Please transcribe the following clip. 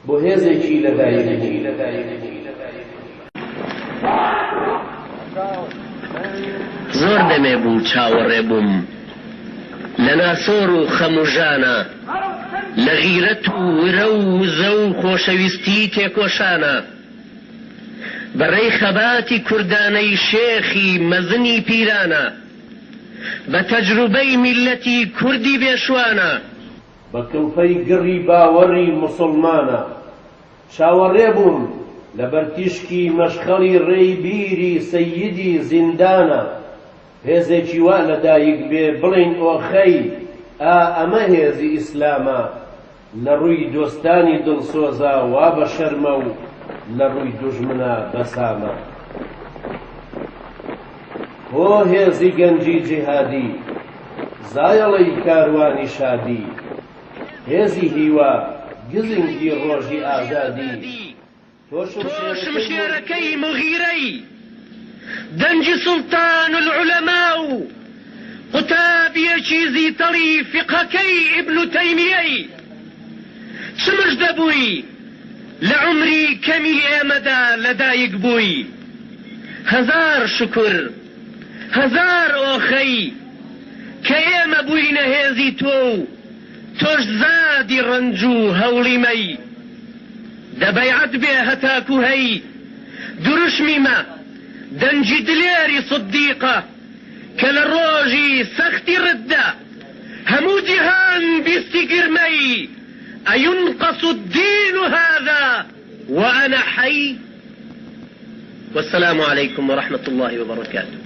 بۆ هێزێکی لەدایک زۆر دەمێ بوو چاوەڕێ بووم لە ناسۆر و خەموژانە، لە غیرەت و ورە و وزە و خۆشەویستی تێکۆشانە، بەڕێی خەباتی کوردانەی شێخی مەزنی پیرانە، بە تەجروبەی میلەتی کوردی بێشوانە، بە کەوفەی گڕی باوەڕی موسڵمانە، چاوەڕێ بووم لە بەرتیشکی مەشخەڵی ڕێی بیری سەییدی زیندانە، هێزێکی وا لەدایک بێ بڵین ئۆخەی ئەمە هێزی ئیسلامە، لە ڕووی دۆستانی دڵسۆزە وا بە شەرمە و لە ڕووی دوژمنە بەسامە. هۆ هێزی گەنجی جیهادی، زایەڵەی کاروانی شادی، هێزی هیوا گزنگی ڕۆژی ئازادی، تۆ شمشێرەکەی مغیرەی دەنجی سوڵتان العولەما و قوتابیەکی زیتەڵی فقهەکەی ئیبن تەیمیەی، چمش دەبووی لە عمری کەمی ئێمەدا لەدایک بووی، هەزار شکر هەزار ئۆخەی کە ئێمە بووینە هێزی تۆ و تۆش زادی ڕەنج و هەوڵی مەی، دەبەیعەت بێ هەتاکو هەی دروشمیمە دەنجی دلێری سدیقە، کە لە ڕۆژی سەختی ڕددا هەموو جیهان بیستی گرمەی، ئەینقەس الدین هذا وأنا حي. والسلام عليكم ورحمة الله وبركاته.